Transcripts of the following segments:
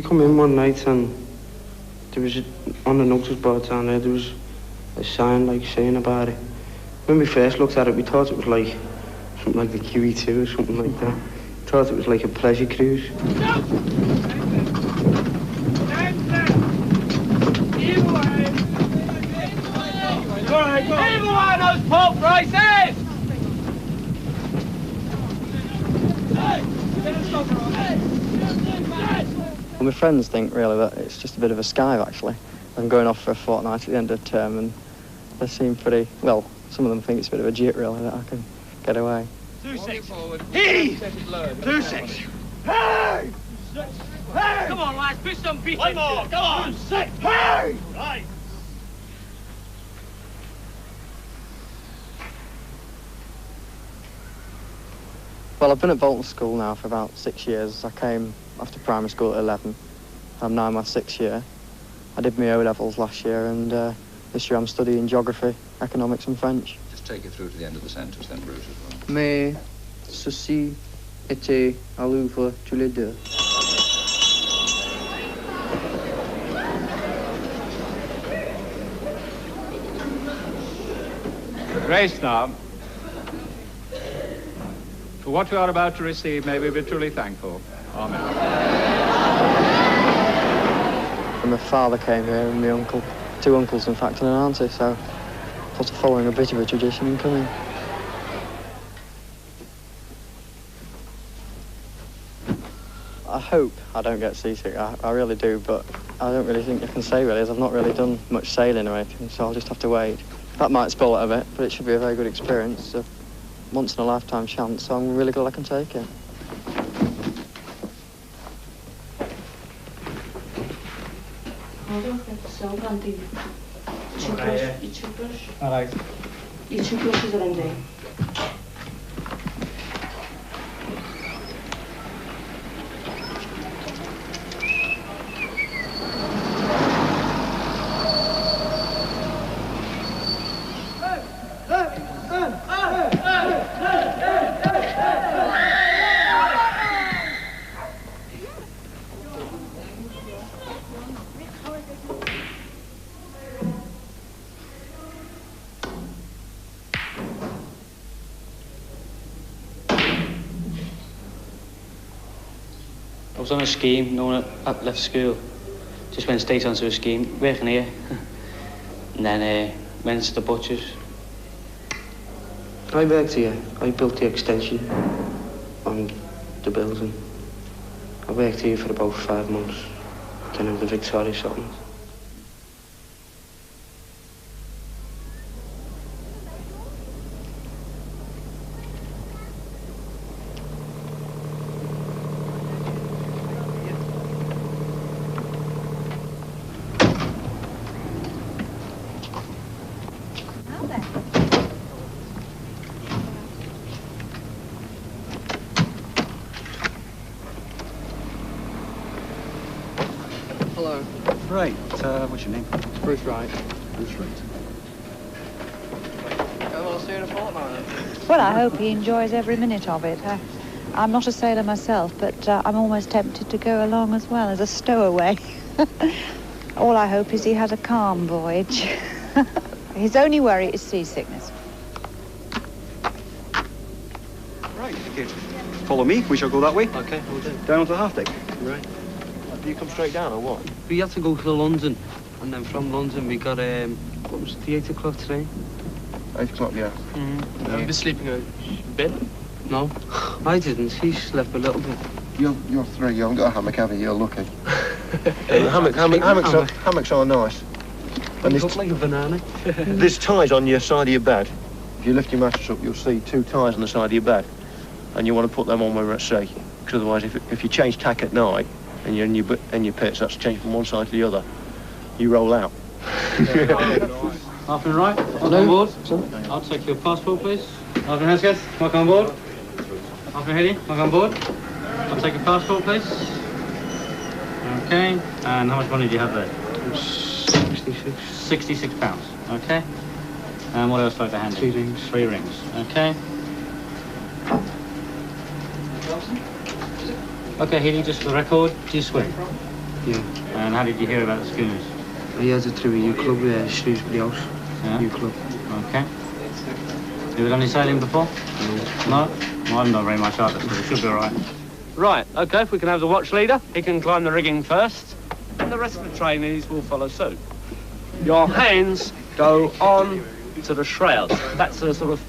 We come in one night and there was on the notice board down there was a sign like saying about it. When we first looked at it, we thought it was like something like the QE2 or something like that. We thought it was like a pleasure cruise. Everyone knows pulp prices! Well, my friends think really that it's just a bit of a skive actually. I'm going off for a fortnight at the end of term and they seem pretty, well, some of them think it's a bit of a jit really that I can get away. 2-6. Heave! 2-6. Hey! Hey! Come on lads, push some beat. One more, go on! 2-6. Hey! Right. Well, I've been at Bolton School now for about 6 years. I came after primary school at 11. I'm now in my 6th year. I did my O-levels last year and this year I'm studying geography, economics and French. Just take it through to the end of the sentence then, Bruce, as well. Mais ceci était à Louvre tous les deux. Grace now. For what we are about to receive, may we be truly thankful. Amen. And my father came here and my uncle, 2 uncles in fact, and an auntie, so sort of following a bit of a tradition in coming. I hope I don't get seasick, I really do, but I don't really think I can say really, as I've not really done much sailing or anything, so I'll just have to wait. That might spoil it a bit, but it should be a very good experience. It's a once-in-a-lifetime chance, so I'm really glad I can take it. All right. I was on a scheme, no one had left school. Just went straight onto a scheme, working here. And then went to the butchers. I worked here. I built the extension on the building. I worked here for about 5 months. Then in the Victoria settlement. Hello. Right, what's your name? Bruce Wright. Bruce Wright. Well, I'll see you in a fortnight. Well, I hope he enjoys every minute of it. I'm not a sailor myself, but I'm almost tempted to go along as well as a stowaway. All I hope is he has a calm voyage. His only worry is seasickness. Right, okay. Follow me, we shall go that way. Okay, we'll do. Down onto the half deck. Right. Do you come straight down or what? We had to go to London, and then from London we got what was it, the 8 o'clock train? 8 o'clock, yeah. Have you been sleeping a bit? No, I didn't. He slept a little bit. You're 3, you haven't got a hammock, have you? You're lucky. Hammocks are nice. And this like a banana. There's ties on your side of your bed. If you lift your mattress up, you'll see 2 ties on the side of your bed. And you want to put them on when we're at sea. Because otherwise, if you change tack at night, and you're in your pits, that's changed from one side to the other. You roll out. Half and right, welcome on board. I'll take your passport, please. Half and Hesketh, welcome on board. Half and Heady, welcome on board. I'll take your passport, please. Okay, and how much money do you have there? 66. £66, okay. And what else would I like to hand you? 3 rings. 3 rings, okay. Okay, Healy, just for the record, do you swim? Yeah. And how did you hear about the schooners? He has it through a U club, Shrewsbury House. Yeah. U club. Okay. You done any sailing before? No. Well, I haven't done very much either, so it should be all right. Right, okay, if we can have the watch leader, he can climb the rigging first, and the rest of the trainees will follow suit. Your hands go on to the shrouds. That's the sort of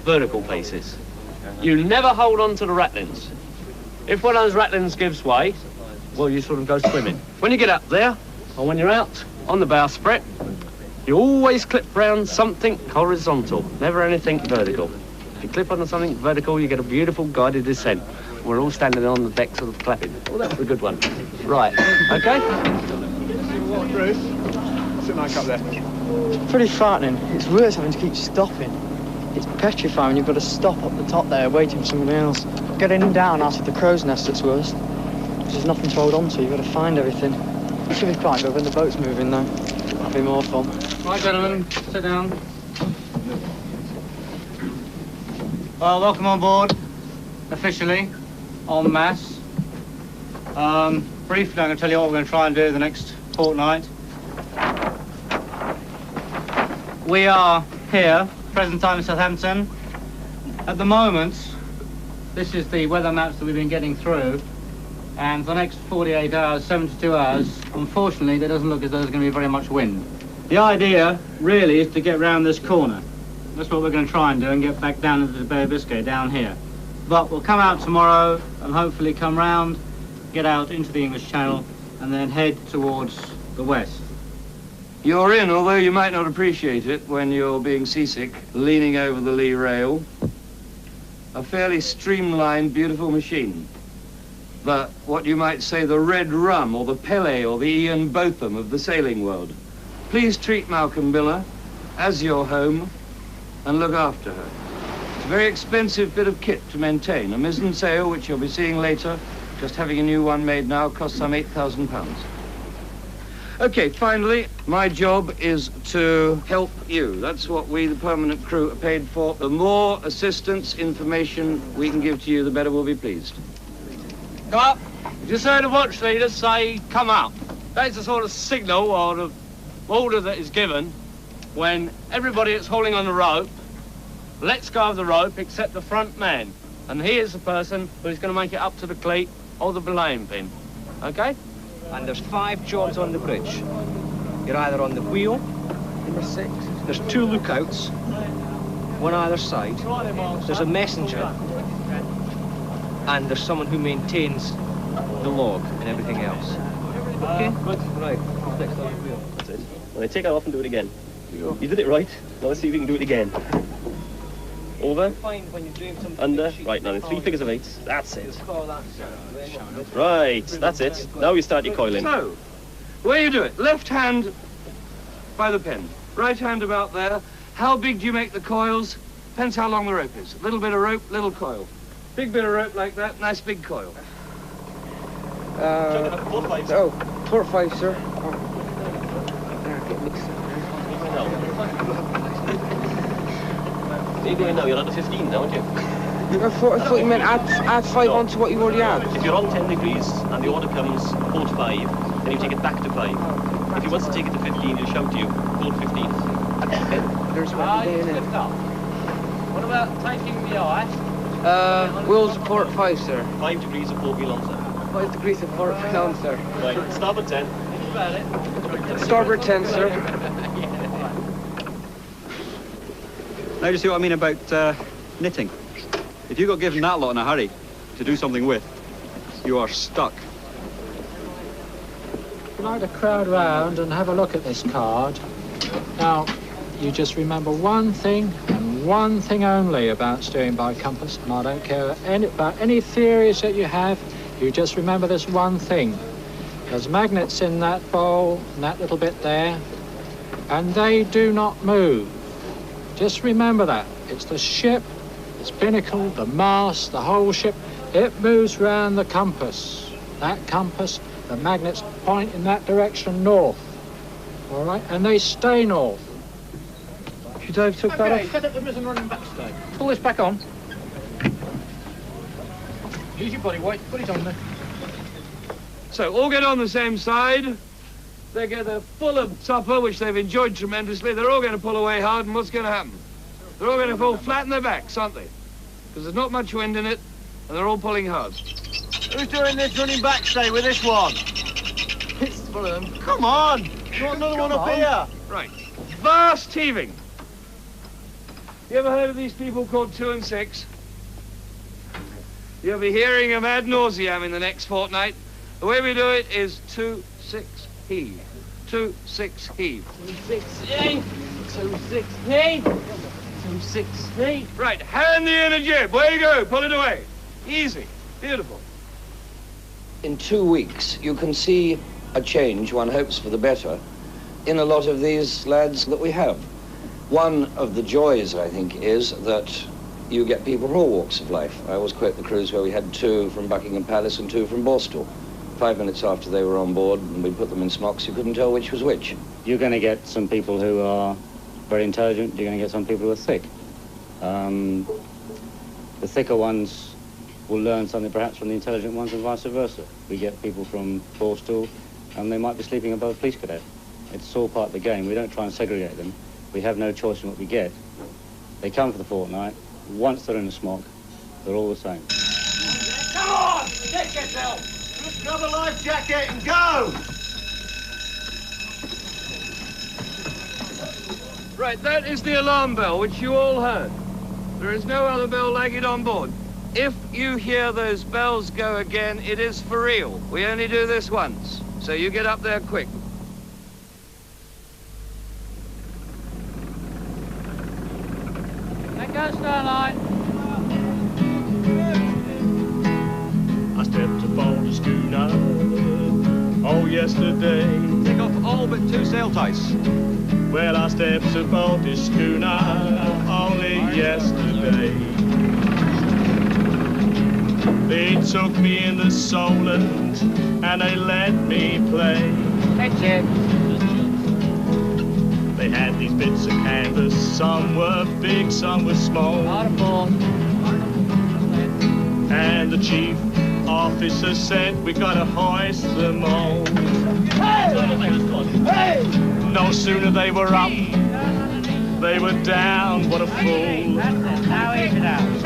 vertical pieces. You never hold on to the ratlins. If one of those ratlins gives way, well, you sort of go swimming. When you get up there, or when you're out on the bowsprit, you always clip round something horizontal, never anything vertical. If you clip onto something vertical, you get a beautiful guided descent. We're all standing on the deck sort of clapping. Oh, that was a good one. Right, okay? Bruce, what's it like up there? It's pretty frightening. It's worse having to keep stopping. It's petrifying when you've got to stop up the top there waiting for somebody else. Getting down out of the crow's nest that's worse. There's nothing to hold on to, you've got to find everything. It should be quite good when the boat's moving though. That'll be more fun. Right, gentlemen, sit down. Well, welcome on board, officially, en masse. Briefly, I'm going to tell you what we're going to try and do the next fortnight. We are here, present time in Southampton. At the moment, this is the weather maps that we've been getting through. And for the next 48 hours, 72 hours, unfortunately, there doesn't look as though there's going to be very much wind. The idea, really, is to get round this corner. That's what we're going to try and do, and get back down into the Bay of Biscay, down here. But we'll come out tomorrow, and hopefully come round, get out into the English Channel, and then head towards the west. You're in, although you might not appreciate it when you're being seasick, leaning over the lee rail. A fairly streamlined, beautiful machine. What you might say, the Red Rum, or the Pele, or the Ian Botham of the sailing world. Please treat Malcolm Miller as your home and look after her. It's a very expensive bit of kit to maintain. A mizzen sail, which you'll be seeing later, just having a new one made now, costs some £8,000. Okay, finally, my job is to help you. That's what we, the permanent crew, are paid for. The more assistance, information we can give to you, the better we'll be pleased. Come up. Just say the watch leader, say, come up. That's the sort of signal or the order that is given when everybody that's hauling on the rope lets go of the rope except the front man. And he is the person who's going to make it up to the cleat or the belaying pin. Okay? And there's 5 jobs on the bridge. You're either on the wheel, number 6. There's 2 lookouts, one either side. There's a messenger. And there's someone who maintains the log and everything else. Okay? Good. Right. Next on the wheel. That's it. Well, take that off and do it again. You did it right. Now let's see if we can do it again. Over. Under. Right, now in 3 figures of 8. That's it. Right, that's it. Now you start your coiling. So, where you do it, left hand by the pin, right hand about there. How big do you make the coils? Depends how long the rope is. A little bit of rope, little coil. Big bit of rope like that, nice big coil. 4 5. Oh, 4 5, sir. Where are you going now? You're under 15 now, aren't you? I thought you meant add 5 on to what you already had. If you're on 10 degrees and the order comes port 5, then you take it back to 5. If he wants to take it to 15, he'll shout to you, port 15. There's one day in it. What about taking the eye? Wheels port 5, sir. 5 degrees of port wheel on, sir. 5 degrees of port on, sir. Right, starboard 10. Starboard 10, sir. Now you see what I mean about knitting. If you got given that lot in a hurry to do something with, you are stuck. I'd like to crowd round and have a look at this card. Now, you just remember one thing and one thing only about steering by compass, and I don't care about any theories that you have, you just remember this one thing. There's magnets in that bowl and that little bit there, and they do not move. Just remember that. It's the ship, its binnacle, the mast, the whole ship. It moves round the compass. That compass, the magnets point in that direction north. All right? And they stay north. Should I have took that off? Set up the mizzen running backstay. Pull this back on. Use your body weight. Put it on there. So, all get on the same side. They get a full of supper, which they've enjoyed tremendously. They're all going to pull away hard, and what's going to happen? They're all going to fall flat on their backs, aren't they? Because there's not much wind in it, and they're all pulling hard. Who's doing this running back stay with this one? It's full of them. Come on! You want another one up here? Right. Vast heaving. You ever heard of these people called 2 and 6? You'll be hearing them ad nauseam in the next fortnight. The way we do it is 2, 6, heave. 2, 6, heave. 2, 6, heave. 2, 6, heave. 2, 6, heave. Right, hand the inner jib. Way you go. Pull it away. Easy. Beautiful. In 2 weeks, you can see a change, one hopes for the better, in a lot of these lads that we have. One of the joys, I think, is that you get people from all walks of life. I always quote the cruise where we had 2 from Buckingham Palace and 2 from Borstal. 5 minutes after they were on board and we put them in smocks, you couldn't tell which was which. You're going to get some people who are very intelligent, you're going to get some people who are thick. The thicker ones will learn something perhaps from the intelligent ones and vice versa. We get people from Borstal and they might be sleeping above a police cadet. It's all part of the game. We don't try and segregate them. We have no choice in what we get. They come for the fortnight. Once they're in a smock, they're all the same. Come on! Get yourself! Grab a life jacket and go! Right, that is the alarm bell, which you all heard. There is no other bell like it on board. If you hear those bells go again, it is for real. We only do this once, so you get up there quick. Let go, Starlight. I stepped aboard the schooner, oh, yesterday. Take off all but 2 sail ties. Well, I stepped aboard the schooner only yesterday. They took me in the Solent and they let me play. That's it. They had these bits of canvas, some were big, some were small. And the chief officer said, we gotta hoist them all. Hey! No sooner they were up, they were down, what a fool. Now is it out?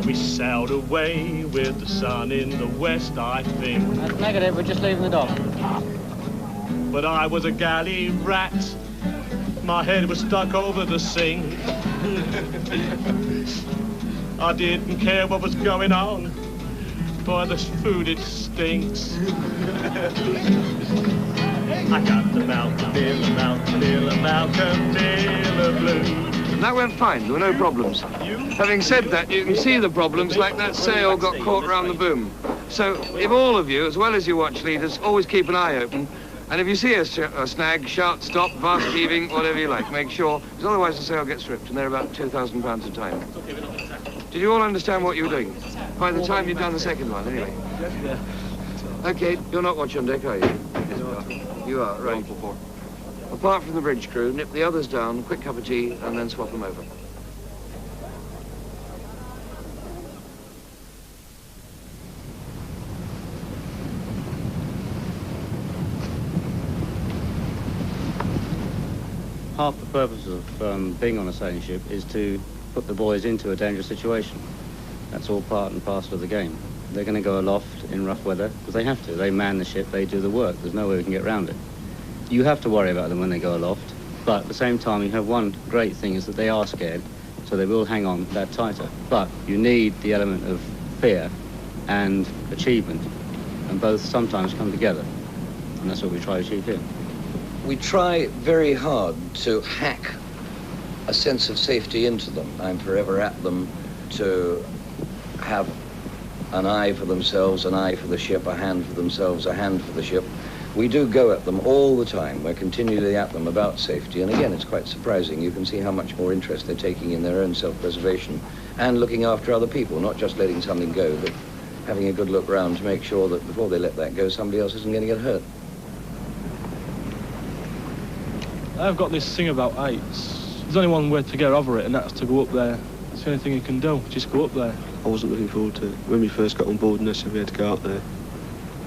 We sailed away with the sun in the west, I think. That's negative, we're just leaving the dock. But I was a galley rat, my head was stuck over the sink. I didn't care what was going on, boy, this food, it stinks. I got the Malcolm Miller blues. And that went fine, there were no problems. Having said that, you can see the problems, like that sail got caught round the boom. So if all of you, as well as your watch leaders, always keep an eye open, and if you see a snag, shout, stop, vast heaving, whatever you like, make sure, because otherwise the sail gets stripped, and they're about £2,000 a time. Did you all understand what you were doing? By the time you'd done the second one, anyway. Okay, you're not watch on deck, are you? You are, right. Apart from the bridge crew, nip the others down, quick cup of tea, and then swap them over. Half the purpose of being on a sailing ship is to put the boys into a dangerous situation. That's all part and parcel of the game. They're going to go aloft in rough weather because they have to. They man the ship, they do the work. There's no way we can get around it. You have to worry about them when they go aloft, but at the same time you have one great thing is that they are scared, so they will hang on that tighter. But you need the element of fear and achievement, and both sometimes come together, and that's what we try to achieve here. We try very hard to hack a sense of safety into them. I'm forever at them to have an eye for themselves, an eye for the ship, a hand for themselves, a hand for the ship. We do go at them all the time. We're continually at them about safety. And again, it's quite surprising. You can see how much more interest they're taking in their own self-preservation and looking after other people, not just letting something go, but having a good look round to make sure that before they let that go, somebody else isn't going to get hurt. I've got this thing about heights. There's only one way to get over it, and that's to go up there. It's the only thing you can do, just go up there. I wasn't looking forward to it. When we first got on board and they said we had to go out there,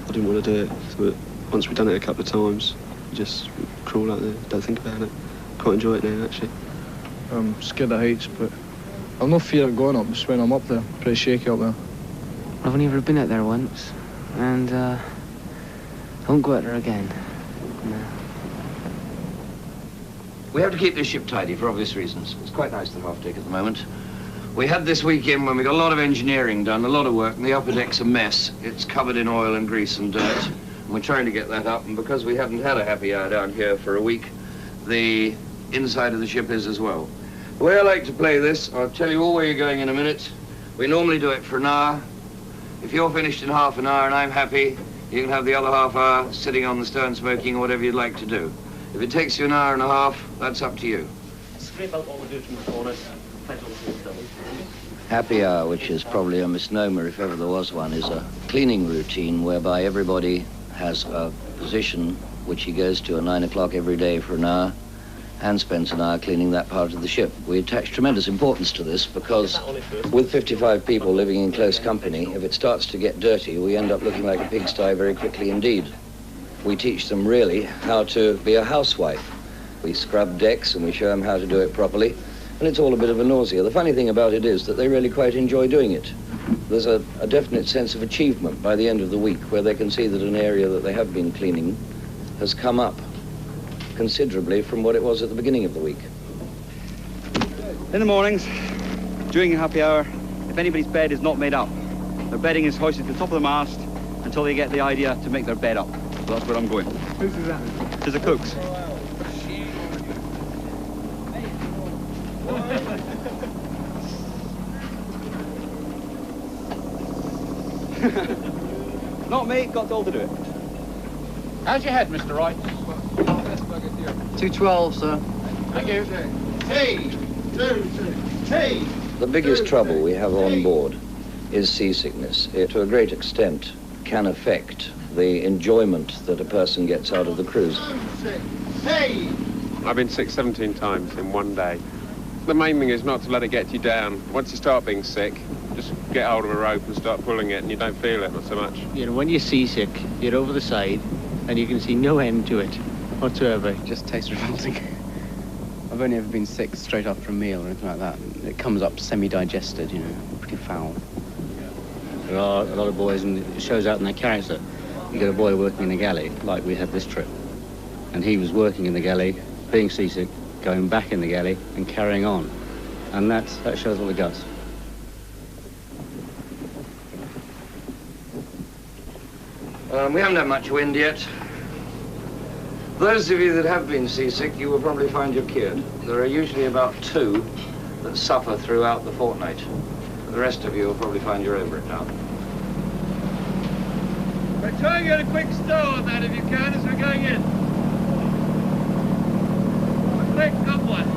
I didn't want to do it. So once we'd done it a couple of times, you just crawl out there, don't think about it. Quite enjoy it now, actually. I'm scared of heights, but I've no fear of going up, just when I'm up there. Pretty shaky up there. I've only ever been out there once, and I won't go out there again. No. We have to keep this ship tidy for obvious reasons. It's quite nice the half deck at the moment. We had this weekend when we got a lot of engineering done, a lot of work, and the upper deck's a mess. It's covered in oil and grease and dirt, and we're trying to get that up, and because we haven't had a happy hour down here for a week, the inside of the ship is as well. The way I like to play this, I'll tell you all where you're going in a minute. We normally do it for an hour. If you're finished in half an hour and I'm happy, you can have the other half hour sitting on the stern smoking or whatever you'd like to do. If it takes you an hour and a half, that's up to you. Scrape out all the dirt from the corners. Happy hour, which is probably a misnomer if ever there was one, is a cleaning routine whereby everybody has a position which he goes to at 9 o'clock every day for an hour and spends an hour cleaning that part of the ship. We attach tremendous importance to this because with 55 people living in close company, if it starts to get dirty, we end up looking like a pigsty very quickly indeed. We teach them really how to be a housewife. We scrub decks and we show them how to do it properly, and it's all a bit of a nausea. The funny thing about it is that they really quite enjoy doing it. There's a definite sense of achievement by the end of the week where they can see that an area that they have been cleaning has come up considerably from what it was at the beginning of the week. In the mornings, during a happy hour, if anybody's bed is not made up, their bedding is hoisted to the top of the mast until they get the idea to make their bed up. So that's where I'm going. Who's that? To the cooks. Not me, got told to do it. How's your head, Mr. Wright? 212, sir. Thank you. Hey! 2, hey! The biggest trouble we have on board is seasickness. It, to a great extent, can affect the enjoyment that a person gets out of the cruise. Hey! I've been sick 17 times in one day. The main thing is not to let it get you down. Once you start being sick, just get hold of a rope and start pulling it, and you don't feel it, not so much. You know, when you're seasick, you're over the side, and you can see no end to it whatsoever. It just tastes revolting. I've only ever been sick straight after a meal or anything like that. It comes up semi-digested, you know, pretty foul. There are a lot of boys, and it shows out in their character. You get a boy working in the galley, like we had this trip. And he was working in the galley, being seasick, going back in the galley and carrying on. And that shows all the guts. We haven't had much wind yet. Those of you that have been seasick, you will probably find you're cured. There are usually about 2 that suffer throughout the fortnight. The rest of you will probably find you're over it now. But try and get a quick stow on that if you can as we're going in. A quick up one.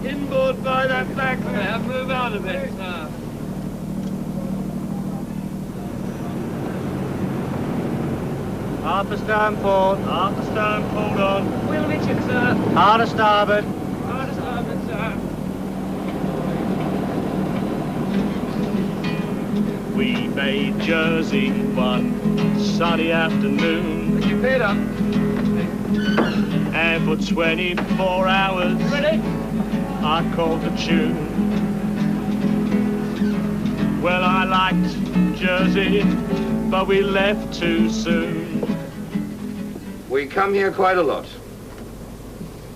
Inboard by that back there, move out of it. Half a stern port. Half a stern pulled on. Wheel mitchin, sir. Hard a starboard. Hard a starboard, sir. We made Jersey one sunny afternoon. Put your feet up. And for 24 hours, ready? I called the tune. Well, I liked Jersey, but we left too soon. We come here quite a lot.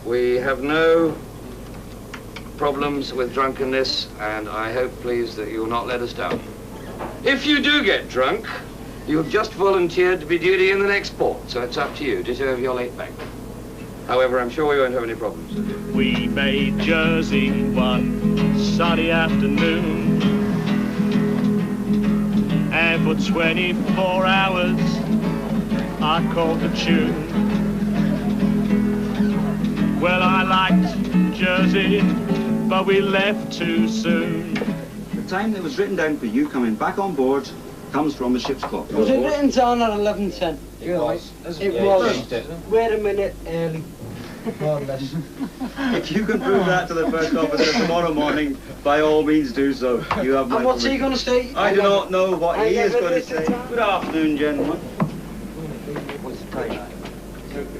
We have no problems with drunkenness, and I hope, please, that you will not let us down. If you do get drunk, you have just volunteered to be duty in the next port, so it's up to you. Deserve your late back. However, I'm sure we won't have any problems. We made Jersey one sunny afternoon, and for 24 hours, I called the tune. Well, I liked Jersey, but we left too soon. The time that was written down for you coming back on board comes from the ship's clock. Was it written down at 11:10? It was. It was. Wait a minute, early. God bless. If you can prove that to the first officer tomorrow morning, by all means do so. You have my And what's he permission. going to say? I do not know what he is going to say. time. Good afternoon, gentlemen. What's the time?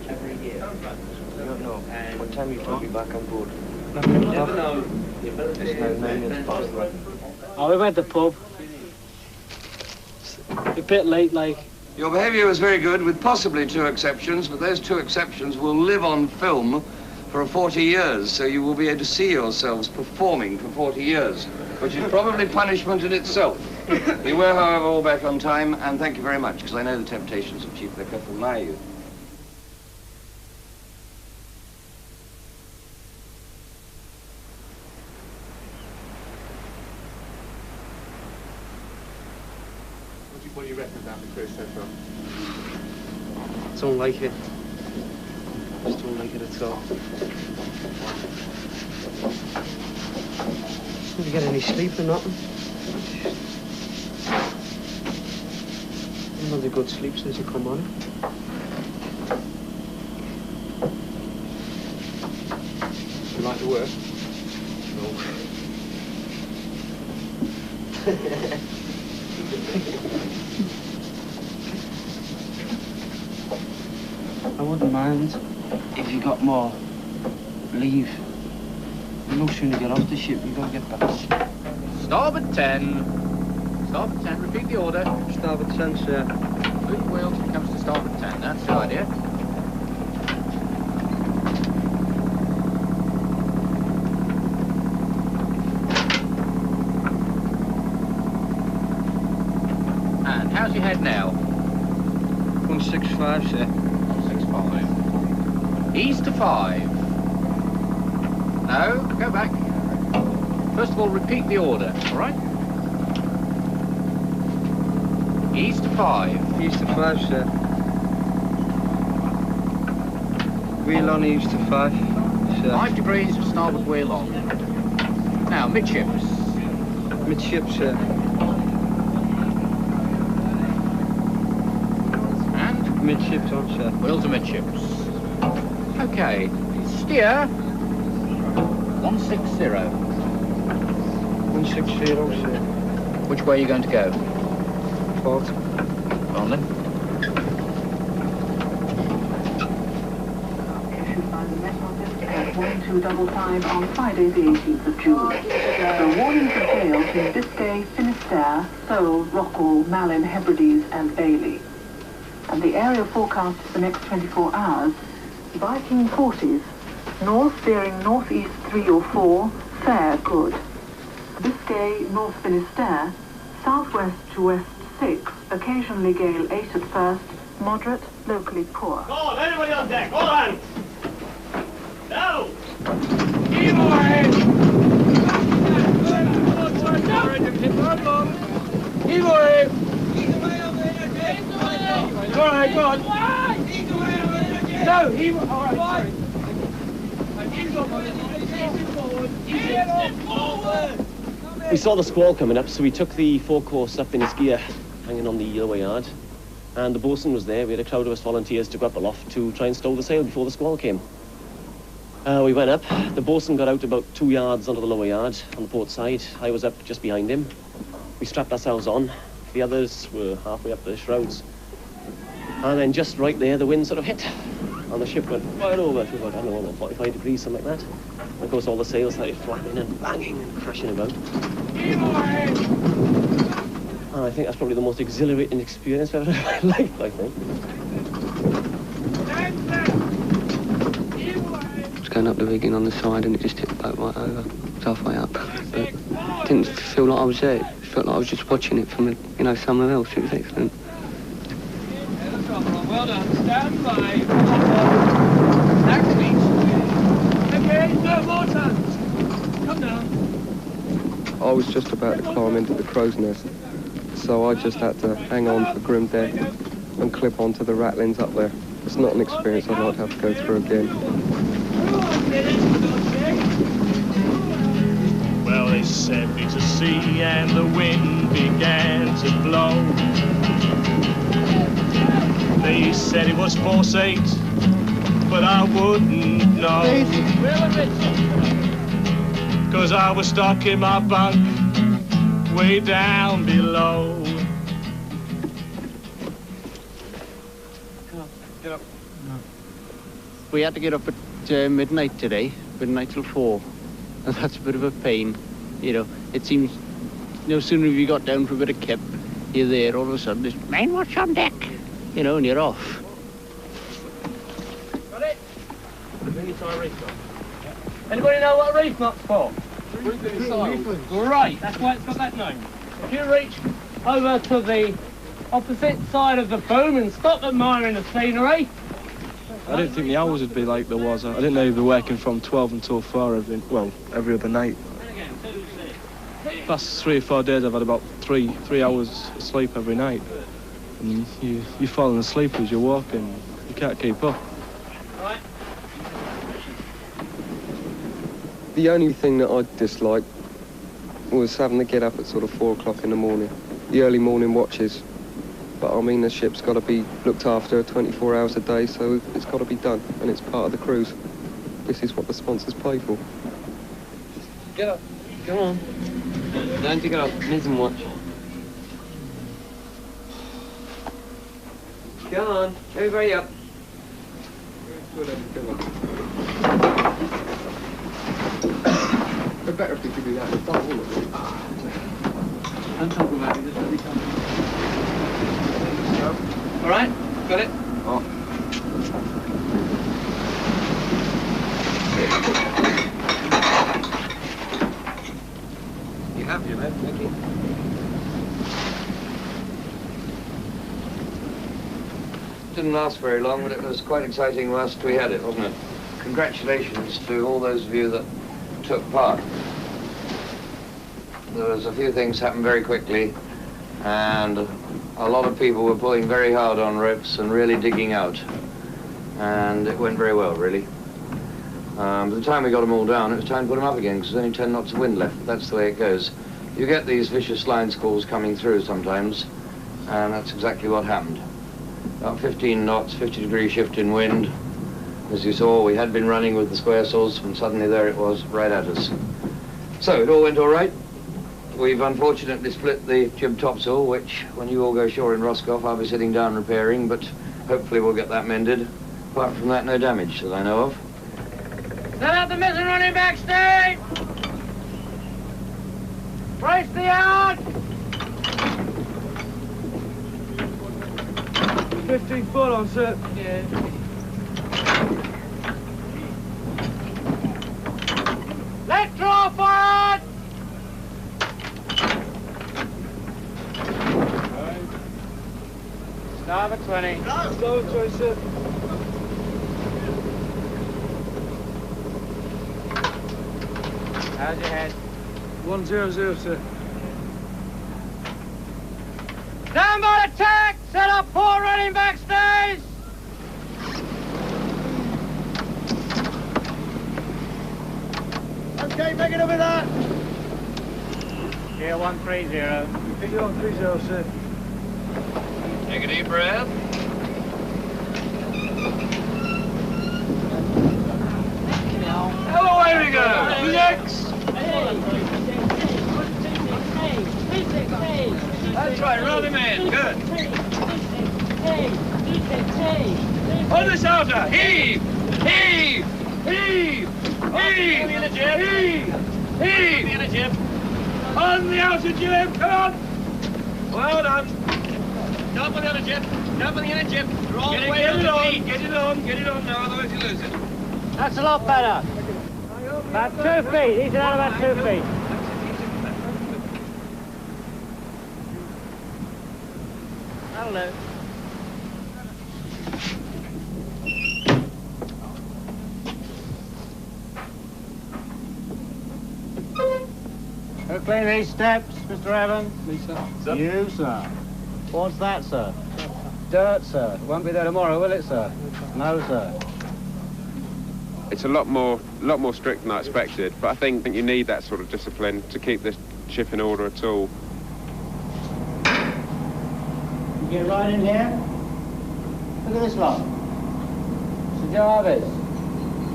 Every year. You don't know. What time you told me back on board? Never know. It's now 9 minutes past 11. Oh, we went to the pub. A bit late, like. Your behaviour was very good, with possibly 2 exceptions, but those 2 exceptions will live on film for 40 years, so you will be able to see yourselves performing for 40 years, which is probably punishment in itself. You were, however, all back on time, and thank you very much, because I know the temptations of cheap liquor from my youth. What do you reckon about the cruise so far? Don't like it. Just don't like it at all. Didn't get any sleep or nothing. I've had a good sleep since you come on. You like the work? No. I wouldn't mind if you got more leave. You no sooner get off the ship, you gotta get back. Starboard 10. Starboard 10, repeat the order. Starboard 10, sir. Move the wheel till it comes to starboard 10, that's the idea. And how's your head now? 165, sir. 165. Ease to 5. No, go back. First of all, repeat the order, all right? Ease to 5. Ease to 5, sir. Wheel on, ease to 5, sir. 5 degrees of starboard wheel on. Now, midships. Midship, sir. And? Midships on, sir. Wheels to midships. Okay, steer. 160. 160, sir. Which way are you going to go? Port. On then. Issued by the Met Office at 1255 on Friday the 18th of June. The warnings of gales in Biscay, Finisterre, Seoul, Rockall, Malin, Hebrides and Bailey. And the area forecast for the next 24 hours, Viking 40s, north steering northeast 3 or 4, fair good. Biscay, North Finisterre, southwest to west 6, occasionally gale 8 at first, moderate, locally poor. Go on, everybody on deck, all hands! Now! Keep away! Keep away! All right, go on. No, he... All right, sorry. We saw the squall coming up, so we took the forecourse up in his gear, hanging on the lower yard. And the boatswain was there. We had a crowd of us volunteers to go up aloft to try and stow the sail before the squall came. We went up. The boatswain got out about 2 yards onto the lower yard on the port side. I was up just behind him. We strapped ourselves on. The others were halfway up the shrouds. And then just right there, the wind sort of hit. And the ship went right over to about, I don't know, 45 degrees, something like that. And of course, all the sails started flapping and banging and crashing about. And I think that's probably the most exhilarating experience I've ever had in my life, I think. I was going up the rigging on the side and it just tipped the boat right over. It was halfway up. But it didn't feel like I was there. It felt like I was just watching it from, somewhere else. It was excellent. Well done. Stand by. Next week. Okay, no more turns. Come down. I was just about to climb into the crow's nest, so I just had to hang on for grim death and clip onto the ratlins up there. It's not an experience I'd like to have to go through again. Well, they set me to sea and the wind began to blow. They said it was force 8, but I wouldn't know. 'Cause I was stuck in my bunk way down below. Get up. We had to get up at midnight today, midnight till 4. And that's a bit of a pain, you know. It seems no sooner have you got down for a bit of kip, you're there, all of a sudden there's main watch on deck, you know, and you're off. Got it? Anybody know what a reef knot's for? Right, that's why it's got that name. If you reach over to the opposite side of the boom and stop admiring the scenery. I didn't think the hours would be like there was. I didn't know you'd be working from 12 until 4 every other night. Past 3 or 4 days I've had about three hours of sleep every night. And you're falling asleep as you're walking. You can't keep up. The only thing that I disliked was having to get up at sort of 4 o'clock in the morning. The early morning watches. But I mean, the ship's got to be looked after 24 hours a day, so it's got to be done, and it's part of the cruise. This is what the sponsors pay for. Get up. Come on. Don't take it off. Mizzen watch. Come on. Everybody up. It's better if we could do that. Don't talk about it. Just let me come. All right, got it? Oh. You have your left, thank you. Didn't last very long, but it was quite exciting whilst we had it, wasn't it? Congratulations to all those of you that took part. There was a few things happened very quickly, and a lot of people were pulling very hard on ropes and really digging out. And it went very well, really. By the time we got them all down, it was time to put them up again, because there's only 10 knots of wind left. That's the way it goes. You get these vicious line squalls coming through sometimes, and that's exactly what happened. About 15 knots, 50-degree shift in wind. As you saw, we had been running with the square saws, and suddenly there it was, right at us. So it all went all right. We've unfortunately split the jib topsail, which, when you all go ashore in Roscoff, I'll be sitting down repairing, but hopefully we'll get that mended. Apart from that, no damage that I know of. Set up the mizzen running back stay! Brace the yard! 15 foot on, sir. Yeah. Let draw forward! Starboard 20. Starboard 20, sir. How's your head? 100, sir. Stand by attack! Set up 4 running back stays! Okay, make it over that. Gear 130. Gear 130, sir. Take a deep breath. Oh, away we go. Next. That's right, roll him in. Good. On the shoulder. Heave. Heave. Heave. Heave. Heave. Heave. On the outer jib. Come on. Well done. Jump on the other jib. Jump on the inner jib. Roll Get away it on the on. feet. Get it on. Get it on now, otherwise you lose it. That's a lot better. About 2 feet. Ease it out about 2 feet. Hello. Who clean these steps, Mr. Evans? Me, sir. You, sir. What's that, sir? Dirt, sir. Won't be there tomorrow, will it, sir? No, sir. It's a lot more strict than I expected, but I think you need that sort of discipline to keep this ship in order at all. You get right in here. Look at this lot. Mr. Jarvis.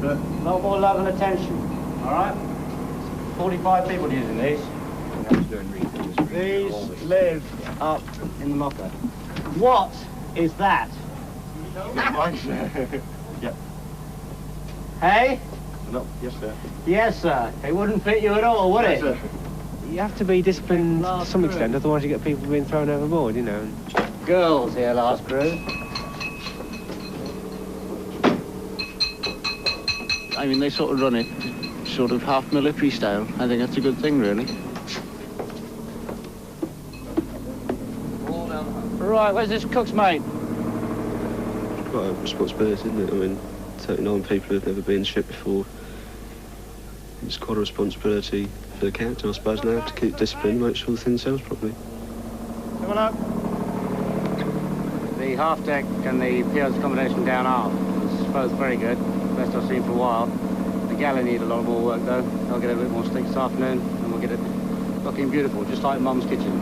A lot more love and attention, all right? 45 people using these. These live up in the locker. What is that? Yep. Hey? No, yes, sir. Yes, sir. It wouldn't fit you at all, would it? Yes, sir. You have to be disciplined to some extent, otherwise you get people being thrown overboard, you know. Girls here last cruise. I mean, they sort of run it sort of half military style. I think that's a good thing, really. Right, where's this cook's mate? Quite a responsibility, isn't it? I mean, 39 people who've never been ship before. It's quite a responsibility for the captain, I suppose, now to keep discipline and make sure the thing sells properly. Come on up. The half deck and the PO's accommodation down aft is both very good. Best I've seen for a while. The galley need a lot more work though. I'll get a bit more stick this afternoon and we'll get it looking beautiful, just like Mum's kitchen.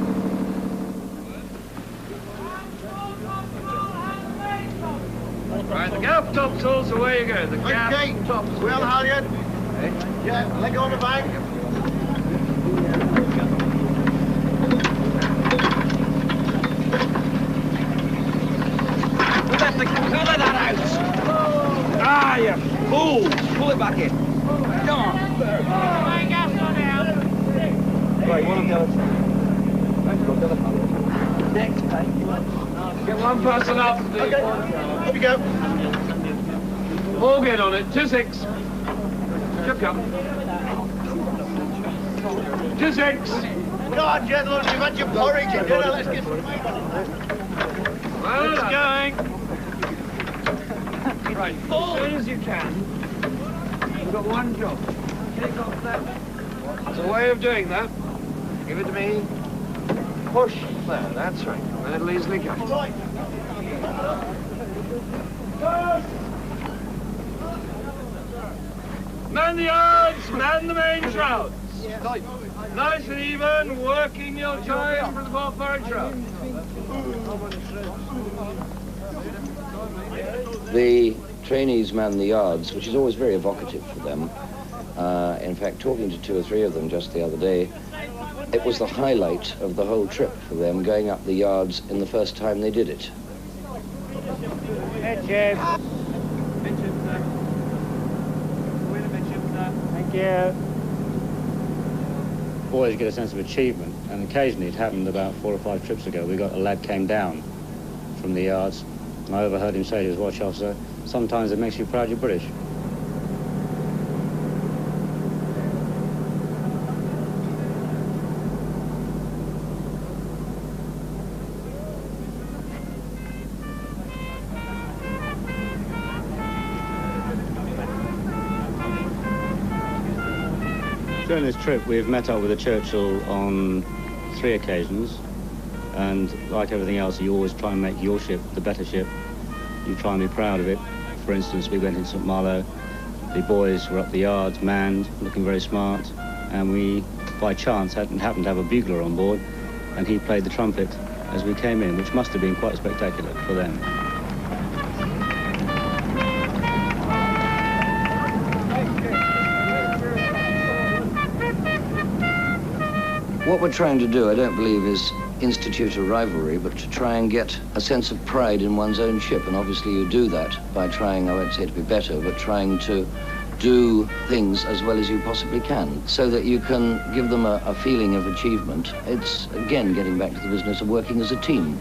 Right, the gaff topsails, away you go. The gaff topsails. Well, halyard. Yeah, leg on the bank. We'll have to colour that out. Ah, you fool. Pull it back in. Come on. Right, one on the other side. Next, mate. Get one person up. Okay, up you go. All get on it. 2-6. Chip up. 2-6. Come on, gentlemen, you've had your porridge and dinner. Let's get some meat on it. Well, it's going. Right, as soon as you can. You've got one job. Take off that. It's a way of doing that. Give it to me. Push. There, that's right. And it'll easily catch. Right. Man the yards, man the main shrouds. Nice and even, working your time for the fore forward shroud. The trainees man the yards, which is always very evocative for them. In fact, talking to 2 or 3 of them just the other day, it was the highlight of the whole trip for them, going up the yards in the first time they did it. Thank you. Boys get a sense of achievement, and occasionally it happened about 4 or 5 trips ago. A lad came down from the yards, and I overheard him say to his watch officer, "Sometimes it makes you proud you're British." During this trip, we've met up with the Churchill on 3 occasions, and like everything else, you always try and make your ship the better ship. You try and be proud of it. For instance, we went in St. Malo, the boys were up the yards, manned, looking very smart, and we, by chance, happened to have a bugler on board, and he played the trumpet as we came in, which must have been quite spectacular for them. What we're trying to do, I don't believe, is institute a rivalry, but to try and get a sense of pride in one's own ship. And obviously you do that by trying, I won't say to be better, but trying to do things as well as you possibly can, so that you can give them a feeling of achievement. It's, again, getting back to the business of working as a team.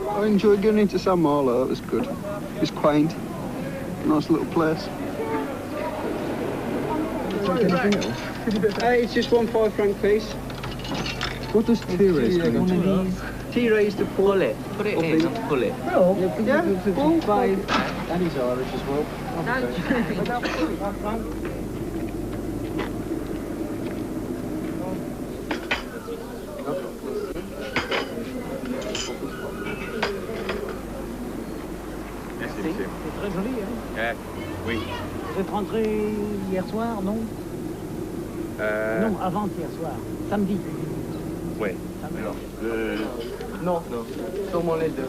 I enjoyed going into San Malo, that was good. It's quaint, nice little place. It's just 1 5-franc piece. What does tea raise mean? Tea raise to pull it. Put it in and pull it. Yeah, pull. And he's Irish as well. très joli, hein? Yeah, oui. Vous êtes rentré hier soir, non? Non, avant-hier soir. Samedi. Oui. Alors, Non, sûrement les deux.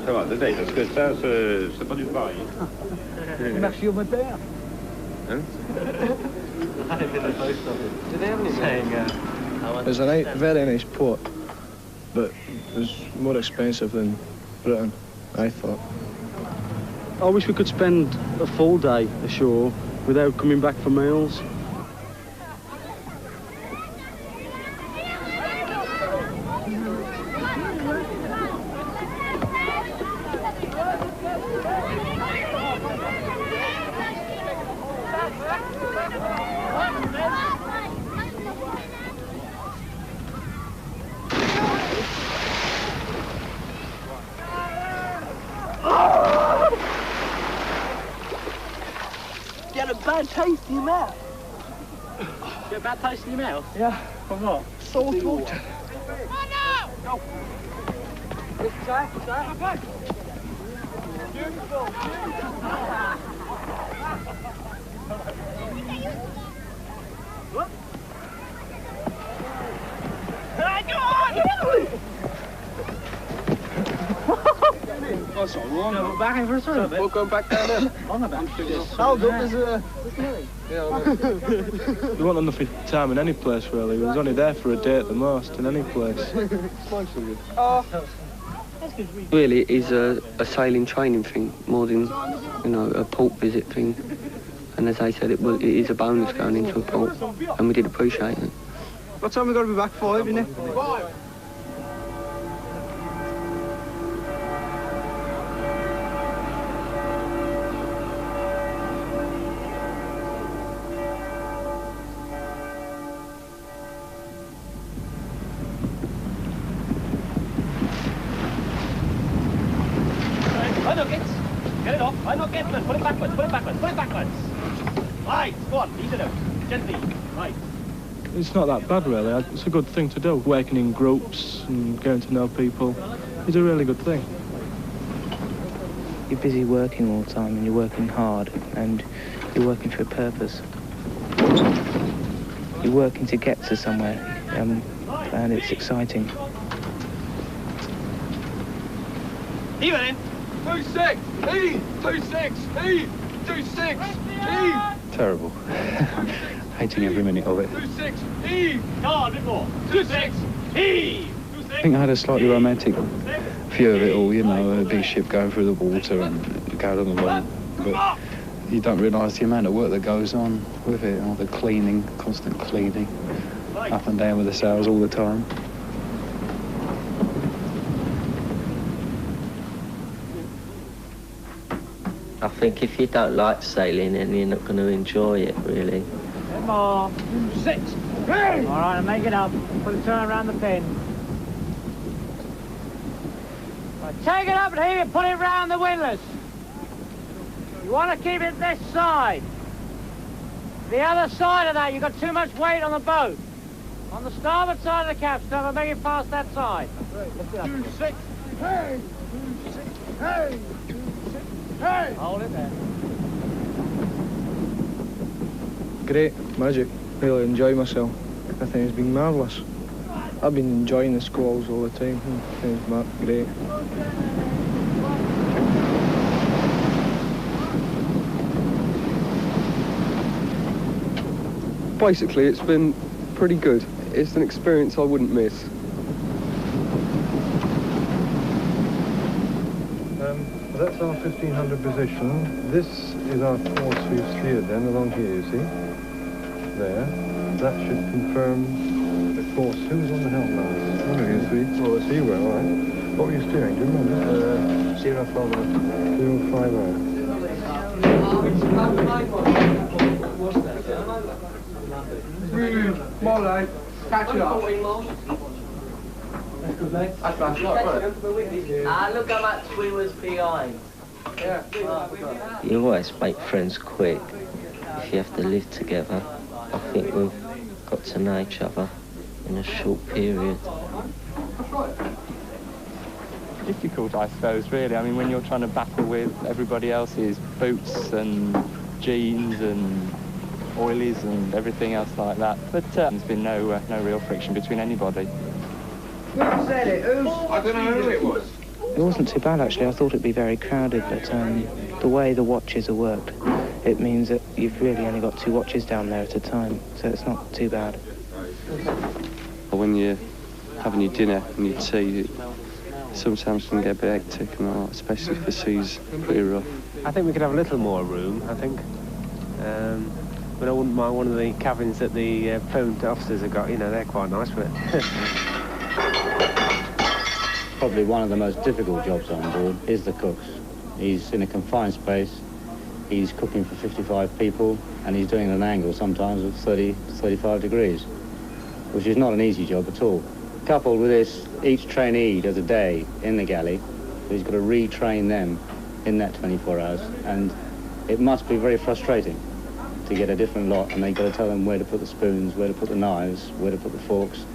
Ça va, détail, parce que ça, c'est pas du pareil. vous marchez au moteur? Hein? It's a very nice port, but it was more expensive than Britain, I thought. I wish we could spend a full day ashore without coming back for meals. Get a bad taste in your mouth. Get a bad taste in your mouth? Yeah. From what? Salt water. Go. That's all wrong. No, back in for a swim. We'll go back down there. On the back. How good is We weren't on nothing time in any place, really. We was only there for a day at the most, in any place. Really, it is a sailing training thing more than, you know, a port visit thing. And as I said, it is a bonus going into a port, and we did appreciate it. What time we got to be back? 5, isn't it? 5. Get it off. I'm not getting it. Pull it backwards. Pull it backwards. Pull it backwards. Right. Go on. Ease it out. Gently. Right. It's not that bad, really. It's a good thing to do. Working in groups and getting to know people is a really good thing. You're busy working all the time and you're working hard and you're working for a purpose. You're working to get to somewhere and it's exciting. Even in. 2-6. E. 2-6. E. 2-6. E. Terrible. Hating every minute of it. 2-6. E. Come on, a bit more. 2-6. E. I think I had a slightly romantic view of it all, you know, a big ship going through the water and going along. But you don't realise the amount of work that goes on with it, all the cleaning, constant cleaning, up and down with the sails all the time. I think if you don't like sailing, then you're not going to enjoy it, really. Come on. 6. All right, make it up. Put it turn around the pin. Right, take it up and here, put it round the windlass. You want to keep it this side. The other side of that, you've got too much weight on the boat. On the starboard side of the capstan, make it past that side. 2-6. Hey. 2-6. Hey. 2-6. Hey. Hold it there. Great, magic. Really enjoy myself. I think it's been marvellous. I've been enjoying the squalls all the time. I think it's great. Basically, it's been pretty good. It's an experience I wouldn't miss. That's our 1500 position. This is our course we've steered then along here, you see. There. That should confirm the course. Who's on the helm now? One of you three. Oh, it's you were, all right. What were you steering? Do you remember? 050. 050. Molly, catch it up. Look how much we was behind. You always make friends quick if you have to live together. I think we've got to know each other in a short period. difficult, I suppose, really. I mean, when you're trying to battle with everybody else's boots and jeans and oilies and everything else like that. But there's been no real friction between anybody. Who said it? I don't know who it was. It wasn't too bad, actually. I thought it'd be very crowded, but the way the watches are worked, it means that you've really only got 2 watches down there at a time, so it's not too bad. When you're having your dinner and your tea, it sometimes can get a bit hectic, and all, especially if the sea's pretty rough. I think we could have a little more room, I think. But I wouldn't mind one of the cabins that the phone officers have got. You know, they're quite nice with it. Probably one of the most difficult jobs on board is the cook's. He's in a confined space, he's cooking for 55 people, and he's doing an angle sometimes of 30 to 35 degrees, which is not an easy job at all. Coupled with this, each trainee does a day in the galley, so he's got to retrain them in that 24 hours, and it must be very frustrating to get a different lot, and they've got to tell them where to put the spoons, where to put the knives, where to put the forks,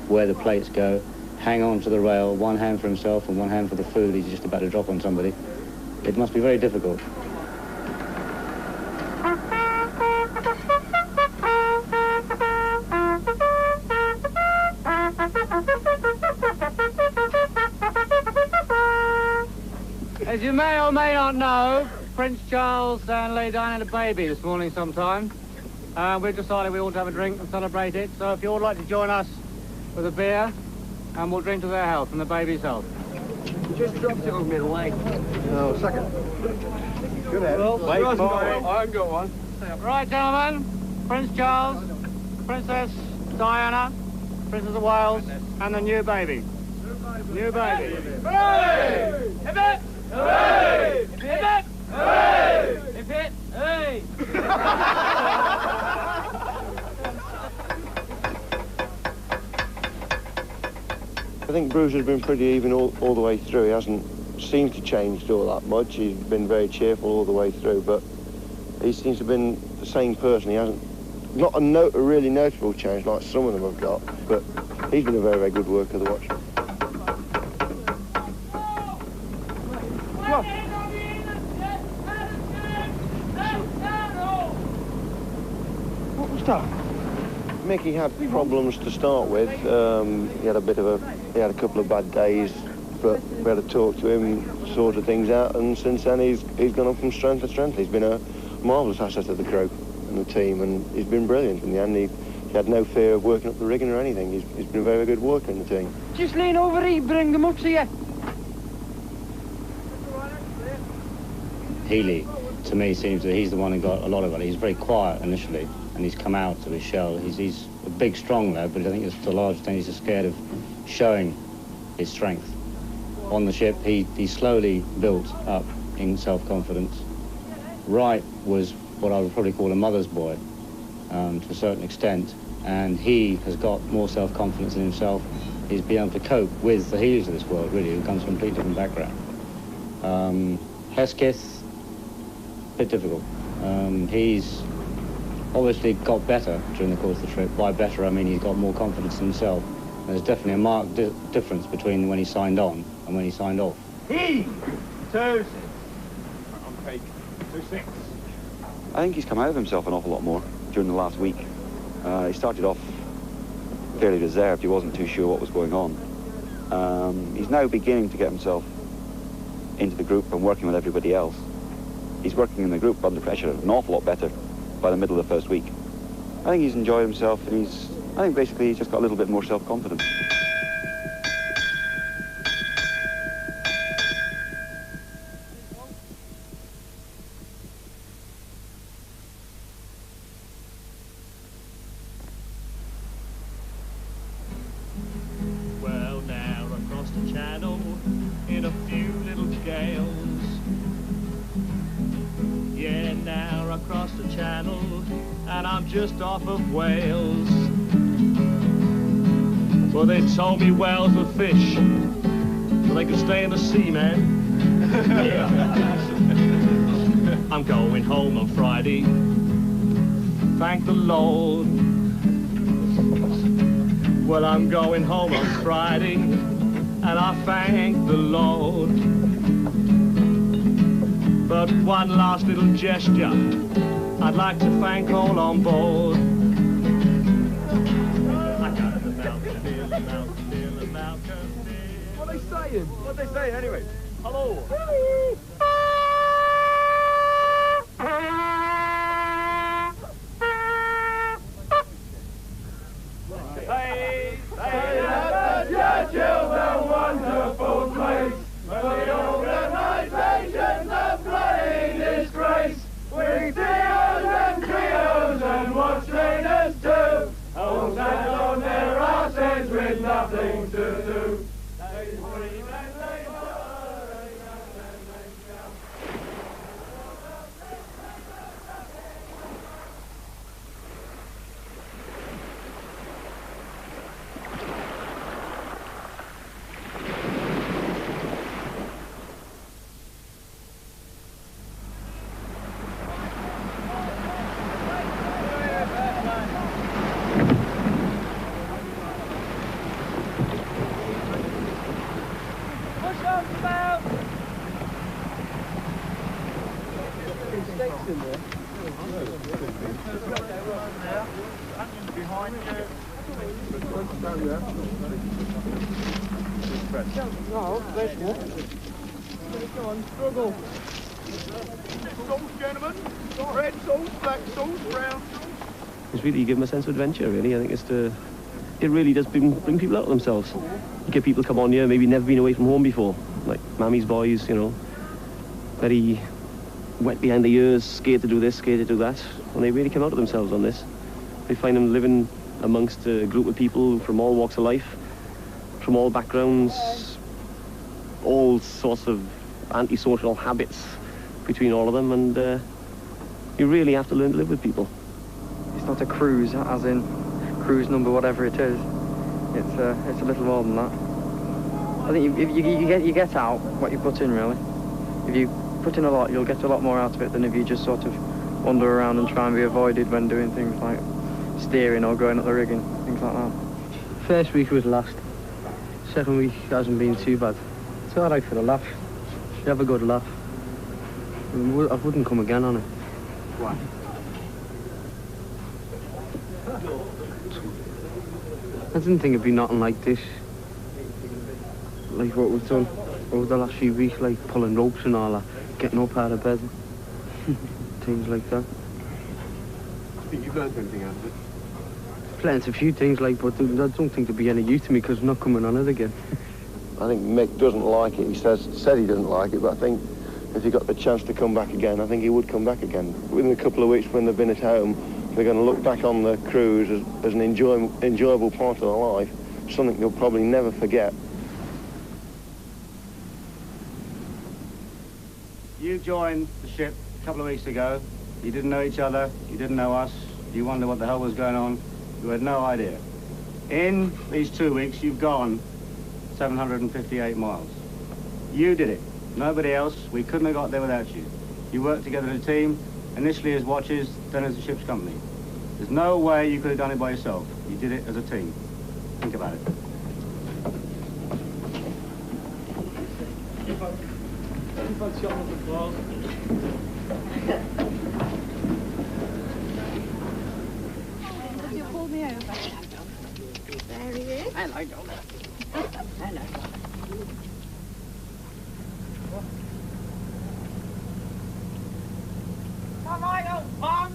where the plates go, hang on to the rail, one hand for himself and one hand for the food he's just about to drop on somebody. It must be very difficult. As you may or may not know, Prince Charles and Lady Diana had a baby this morning sometime. We've decided we ought to have a drink and celebrate it, so if you would like to join us with a beer, and we'll drink to their health and the baby's health. Just dropped it on me away. No, second. Good head. Well, wait for it. I've got one. Right, gentlemen, Prince Charles, Princess Diana, Princess of Wales, and the new baby. New baby. Hooray! Hip it! Hooray! Hip it! Hooray! Hip it! Hey! I think Bruce has been pretty even all the way through. He hasn't seemed to change all that much. He's been very cheerful all the way through, but he seems to have been the same person. He hasn't, not a really noticeable change like some of them have got, but he's been a very, very good worker, the watchman. What was that? Mickey had problems to start with. He had a couple of bad days, but we had to talk to him, sorted things out, and since then he's gone up from strength to strength. He's been a marvellous asset to the crew and the team, and he's been brilliant in the end. He had no fear of working up the rigging or anything. He's been a very good worker in the team. Just lean over here, bring them up to you. Healy, to me, seems that he's the one who got a lot of it. He's very quiet initially, and he's come out of his shell. He's a big, strong lad, but I think it's to a large extent he's just scared of showing his strength. On the ship, he slowly built up in self-confidence. Wright was what I would probably call a mother's boy, to a certain extent, and he has got more self-confidence in himself. He's been able to cope with the Healys of this world, really, who comes from a completely different background. Hesketh, a bit difficult. He's obviously got better during the course of the trip. By better, I mean he's got more confidence in himself. There's definitely a marked difference between when he signed on and when he signed off. Heave! 2. On take. 2-6. I think he's come out of himself an awful lot more during the last week. He started off fairly reserved. He wasn't too sure what was going on. He's now beginning to get himself into the group and working with everybody else. He's working in the group under pressure an awful lot better by the middle of the first week. I think he's enjoyed himself, and I think basically he's just got a little bit more self-confidence. Well, now across the channel in a few little gales. Yeah, now across the channel, and I'm just off of Wales. Well, they told me whales were fish, so they could stay in the sea, man. I'm going home on Friday, thank the Lord. Well, I'm going home on Friday, and and I thank the Lord. But one last little gesture, I'd like to thank all on board. What are they saying? What are they saying anyway? Hello. Hey, that Churchill's a wonderful place, but the organisation's a bloody disgrace. With trios and watch trainers too, all sat on their asses with nothing to do. No, let's walk. Go on, struggle. Sauce, gentlemen. Red sauce, black sauce, brown sauce. It's really give them a sense of adventure, really. I think it really does bring people out of themselves. You get people come on here, maybe never been away from home before, like Mammy's boys, you know, very wet behind the ears, scared to do this, scared to do that, and they really come out of themselves on this. They find them living amongst a group of people from all walks of life, from all backgrounds, all sorts of antisocial habits between all of them, and you really have to learn to live with people. It's not a cruise, as in cruise number whatever it is. It's a little more than that. I think if you get out what you put in, really. If you put in a lot, you'll get a lot more out of it than if you just sort of wander around and try and be avoided when doing things like steering or going up the rigging, things like that. First week was last. Second week hasn't been too bad. It's all right for a laugh. You have a good laugh. I wouldn't come again on it. Why? I didn't think it'd be nothing like this. Like what we've done over the last few weeks, like pulling ropes and all that, getting up out of bed, things like that. Think you've learned anything out of it? Learned a few things, like, but I don't think there'll be any use to me because I'm not coming on it again. I think Mick doesn't like it. He said he doesn't like it, but I think if he got the chance to come back again, I think he would come back again. Within a couple of weeks when they've been at home, they're going to look back on the cruise as an enjoyable part of their life, something they'll probably never forget. You joined the ship a couple of weeks ago. You didn't know each other, you didn't know us, you wondered what the hell was going on. You had no idea. In these 2 weeks, you've gone 758 miles. You did it. Nobody else. We couldn't have got there without you. You worked together as a team, initially as watches, then as a ship's company. There's no way you could have done it by yourself. You did it as a team. Think about it. You pulled me over. There he is. Hello, dog. Hello. Come on, old bum.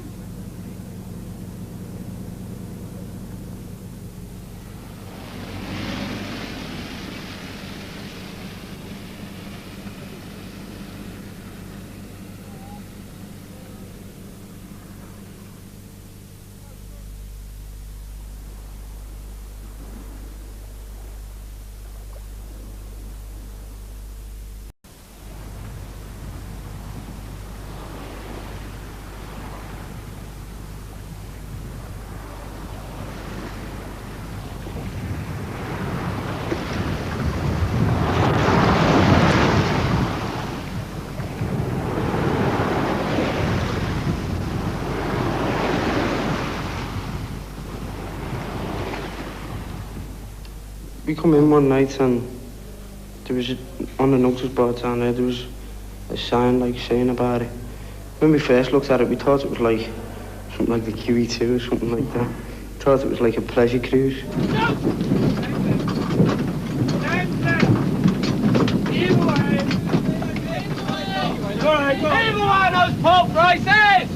We come in one night and there was on the notice board down there was a sign like saying about it. When we first looked at it, we thought it was like something like the QE2 or something like that. We thought it was like a pleasure cruise. Either one of those pulp races!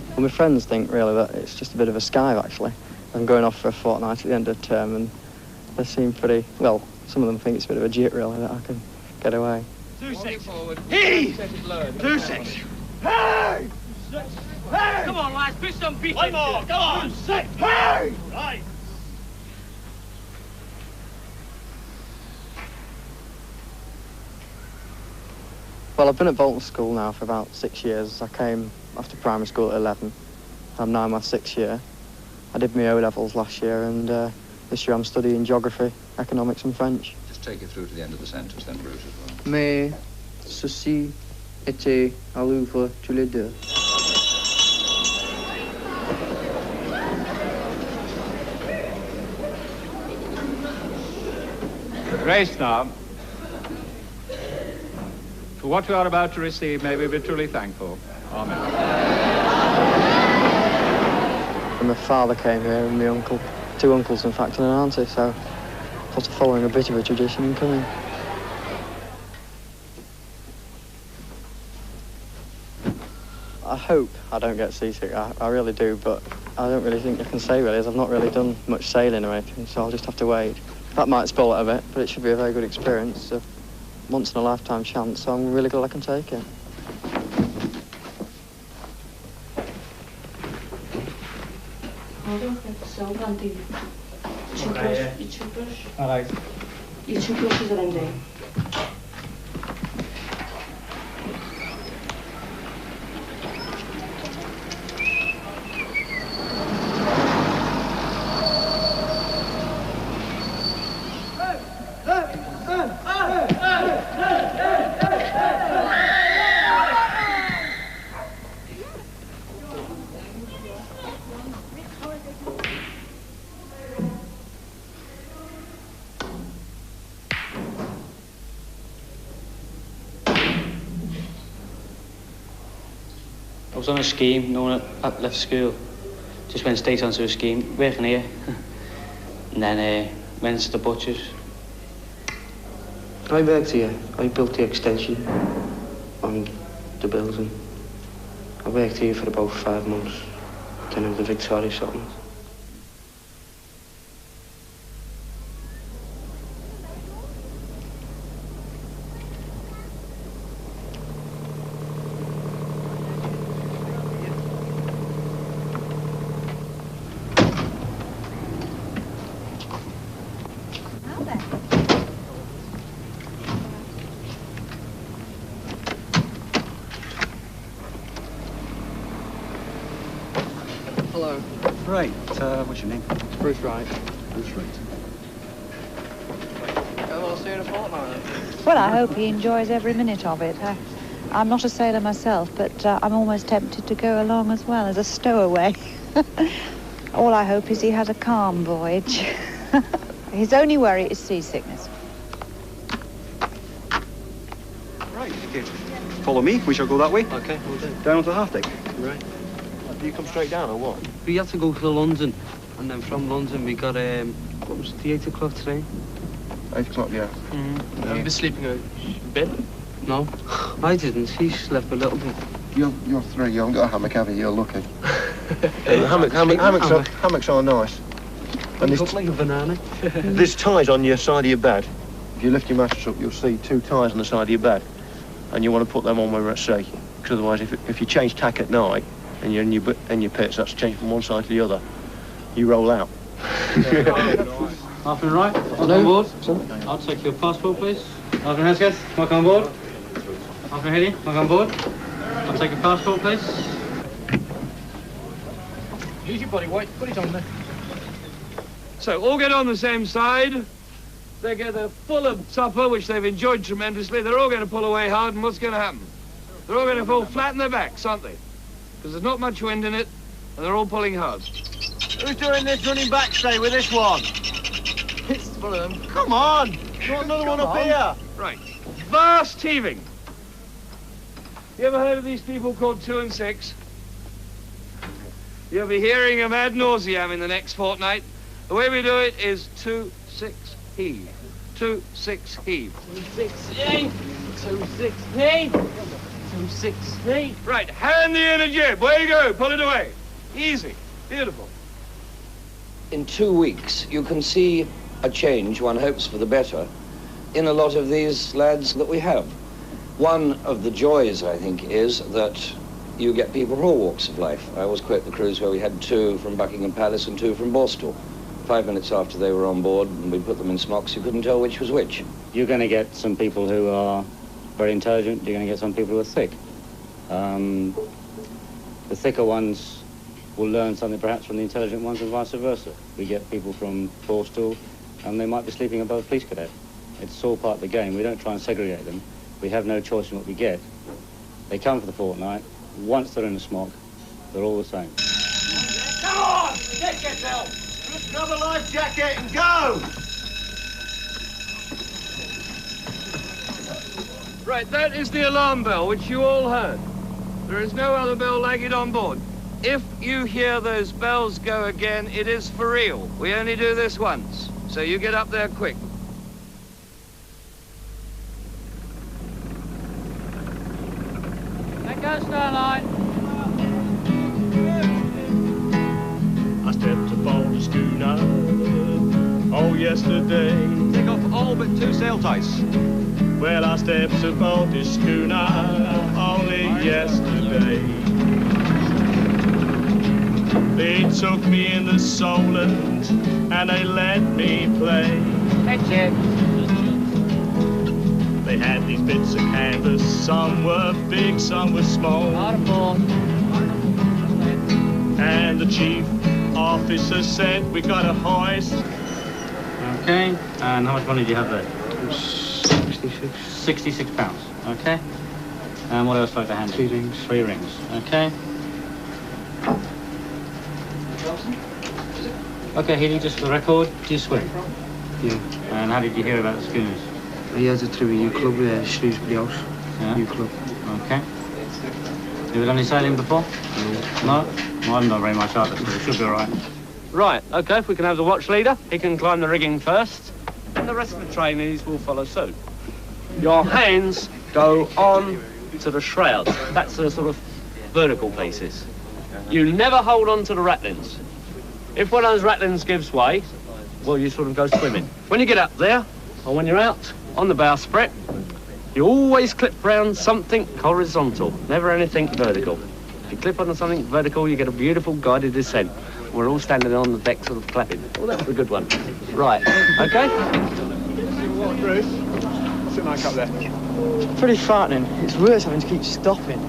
Well, my friends think really that it's just a bit of a skive actually. I'm going off for a fortnight at the end of term and they seem pretty, well, some of them think it's a bit of a jit really that I can get away. 2-6 forward. He! 2-6. Hey! Hey! Come on, lads, put some beat. One more, come on! 2-6. Hey! Right. Well, I've been at Bolton School now for about 6 years. I came after primary school at 11. I'm now in my 6th year. I did my O-levels last year and this year I'm studying geography, economics and French. Just take it through to the end of the sentence then, Bruce, as well. Mais ceci était à Louvre tous les deux. Grace now. For what we are about to receive, may we be truly thankful. Amen. And my father came here and my uncle, 2 uncles in fact, and an auntie, so sort of following a bit of a tradition and coming. I hope I don't get seasick, I really do, but I don't really think I can say really, as I've not really done much sailing or anything, so I'll just have to wait. That might spoil it a bit, but it should be a very good experience. A once-in-a-lifetime chance, so I'm really glad I can take it. All right. You 2 brushes are in there. I was on a scheme, no one had left school. Just went straight onto a scheme, working here. And then went to the butchers. I worked here. I built the extension on the building. I worked here for about 5 months. Then I was the Victoria settlement. Hello. Right, what's your name? It's Bruce Wright. Bruce Wright. Well, I'll see you in a fortnight. Well, I hope he enjoys every minute of it. I'm not a sailor myself, but I'm almost tempted to go along as well as a stowaway. All I hope is he has a calm voyage. His only worry is seasickness. Right, okay. Follow me, we shall go that way. Okay, we'll do. Down onto the half deck. Right. Do you come straight down or what? We had to go to London, and then from London we got, what was it, the 8 o'clock train? 8 o'clock, yeah. Mm-hmm. Have you been sleeping in bed? No, I didn't. He slept a little bit. You're 3, you haven't got a hammock, have you? You're lucky. Hammocks are nice. And this like a banana. There's ties on your side of your bed. If you lift your mattress up, you'll see 2 ties on the side of your bed. And you want to put them on when we're at sea. Because otherwise, if you change tack at night, and you're in your pits, that's changed from one side to the other. You roll out. Half and right, welcome on board. I'll take your passport, please. Half and Hesketh, welcome on board. Half and Heady, welcome on board. I'll take your passport, please. Here's your body weight, put it on there. So, all get on the same side. They get a full of supper, which they've enjoyed tremendously. They're all going to pull away hard, and what's going to happen? They're all going to fall flat on their backs, aren't they? Because there's not much wind in it, and they're all pulling hard. Who's doing this running back stay with this one? It's Fulham. Come on! You want another one up here? Right. Vast heaving. You ever heard of these people called 2 and 6? You'll be hearing them ad nauseam in the next fortnight. The way we do it is 2, 6, heave. 2, 6, heave. 2, 6, heave. 2, 6, heave. 2, 6, heave. Right, hand the inner jib. Where you go? Pull it away. Easy. Beautiful. In 2 weeks, you can see a change, one hopes for the better, in a lot of these lads that we have. One of the joys, I think, is that you get people from all walks of life. I always quote the cruise where we had 2 from Buckingham Palace and 2 from Borstal. 5 minutes after they were on board and we put them in smocks, you couldn't tell which was which. You're going to get some people who are very intelligent, you're going to get some people who are thick. The thicker ones will learn something perhaps from the intelligent ones and vice versa. We get people from Borstal and they might be sleeping above a police cadet. It's all part of the game. We don't try and segregate them. We have no choice in what we get. They come for the fortnight. Once they're in a smock, they're all the same. Come on! Get yourself! Grab a life jacket and go! Right, that is the alarm bell, which you all heard. There is no other bell like it on board. If you hear those bells go again, it is for real. We only do this once, so you get up there quick. Let go, Starlight. I stepped aboard the schooner, oh, yesterday. Take off all but 2 sail ties. Well, I stepped aboard the schooner only yesterday. They took me in the Solent and they let me play. That's it. They had these bits of canvas, some were big, some were small. And the chief officer said, we got a hoist. Okay, and how much money do you have there? 66. 66 pounds, okay. And what else like to hand? 3 rings. 3 rings, okay. Okay, Healy, just for the record, do you swim? Yeah. And how did you hear about the schooners? He has it through a U Club, Shrewsbury House. Yeah? U Club. Okay. Have you done any sailing before? No? Well, I've not very much either, so it should be all right. Right, OK, if we can have the watch leader, he can climb the rigging first, and the rest of the trainees will follow suit. Your hands go on to the shrouds. That's the sort of vertical pieces. You never hold on to the ratlins. If one of those ratlins gives way, well, you sort of go swimming. When you get up there, or when you're out on the bowsprit, you always clip round something horizontal, never anything vertical. If you clip onto something vertical, you get a beautiful guided descent. We're all standing on the deck sort of clapping. Oh, that was a good one. Right, OK? What, Bruce? What's it like up there? It's pretty frightening. It's worse having to keep stopping.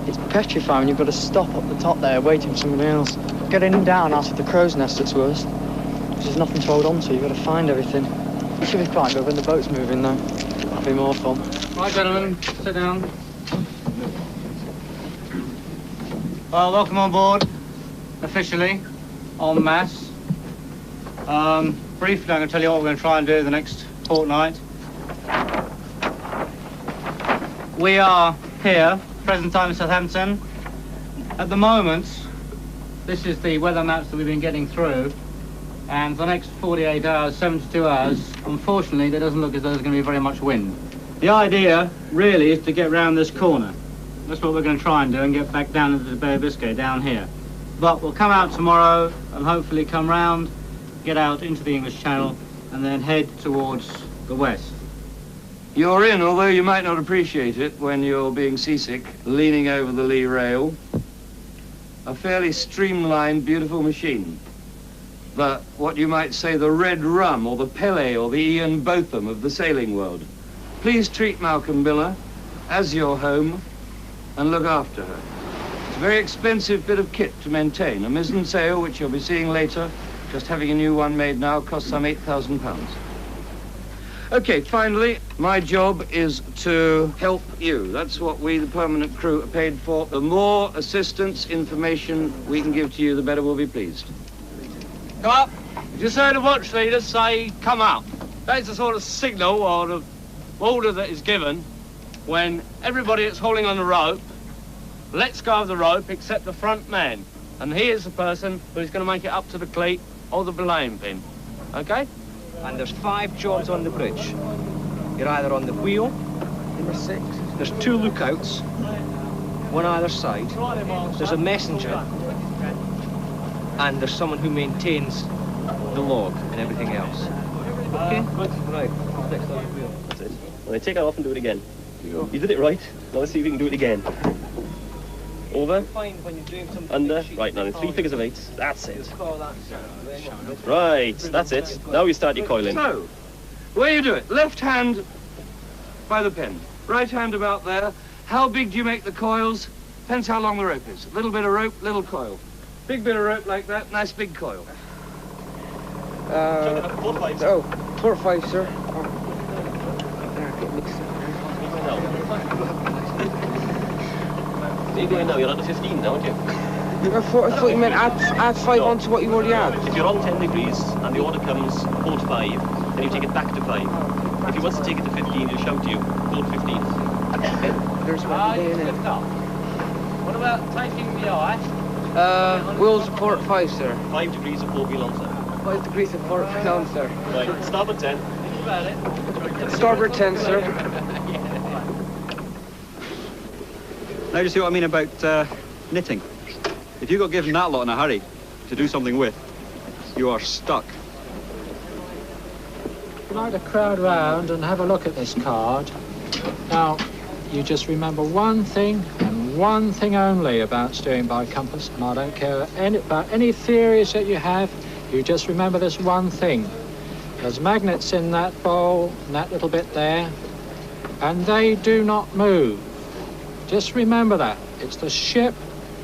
It's petrifying. You've got to stop up the top there, waiting for somebody else. Getting down out of the crow's nest that's worse. There's nothing to hold on to. You've got to find everything. It should be quite good when the boat's moving, though. That'll be more fun. Right, gentlemen, sit down. Well, welcome on board, officially, en masse. Briefly, I'm going to tell you what we're going to try and do the next fortnight. We are here, present time in Southampton. At the moment, this is the weather maps that we've been getting through. And for the next 48 hours, 72 hours, unfortunately, there doesn't look as though there's going to be very much wind. The idea, really, is to get round this corner. That's what we're going to try and do, and get back down into the Bay of Biscay, down here. But we'll come out tomorrow, and hopefully come round, get out into the English Channel, and then head towards the west. You're in, although you might not appreciate it when you're being seasick, leaning over the lee rail. A fairly streamlined, beautiful machine. What you might say, the Red Rum, or the Pele, or the Ian Botham of the sailing world. Please treat Malcolm Miller as your home and look after her. It's a very expensive bit of kit to maintain. A mizzen sail, which you'll be seeing later, just having a new one made now, costs some £8,000. Okay, finally, my job is to help you. That's what we, the permanent crew, are paid for. The more assistance, information we can give to you, the better we'll be pleased. Come up. Just say the watch leaders say, come up. That's the sort of signal or the order that is given when everybody that's hauling on the rope lets go of the rope except the front man. And he is the person who's going to make it up to the cleat or the belaying pin. Okay? And there's 5 Johns on the bridge. You're either on the wheel, number 6. There's 2 lookouts, one either side. There's a messenger, and there's someone who maintains the log and everything else. Okay? Right. Next on the wheel. That's it. Well, take it off and do it again. You did it right. Now let's see if we can do it again. Over. Under. Right, now in 3 figures of 8s. That's it. Right, that's it. Now you start your coiling. So, the way you do it, left hand by the pin, right hand about there. How big do you make the coils? Depends how long the rope is. A little bit of rope, little coil. Big bit of rope like that, nice big coil. 4 or 5, sir. Where are you going now? You're on the 15 now, aren't you? I thought you meant add 5 on to what you already had. If you're on 10 degrees and the order comes 4 to 5, then you take it back to 5. If he wants to take it to 15, he'll shout to you, go to 15. There's one there now. What about taking the eye? Wheels of port 5, sir. 5 degrees of 4 wheel on, sir. 5 degrees of port on, sir. Right, starboard 10. Think about it. Starboard 10, sir. Now you see what I mean about knitting. If you got given that lot in a hurry to do something with, you are stuck. I'd like to crowd round and have a look at this card. Now, you just remember one thing and one thing only about steering by compass, and I don't care about any theories that you have, you just remember this one thing. There's magnets in that bowl and that little bit there, and they do not move. Just remember that. It's the ship,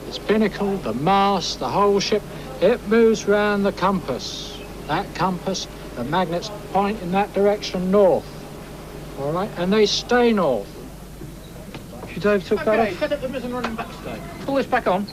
its binnacle, the mast, the whole ship. It moves round the compass. That compass, the magnets point in that direction north. All right? And they stay north. Okay, set up the mizzen running backstay. Pull this back on.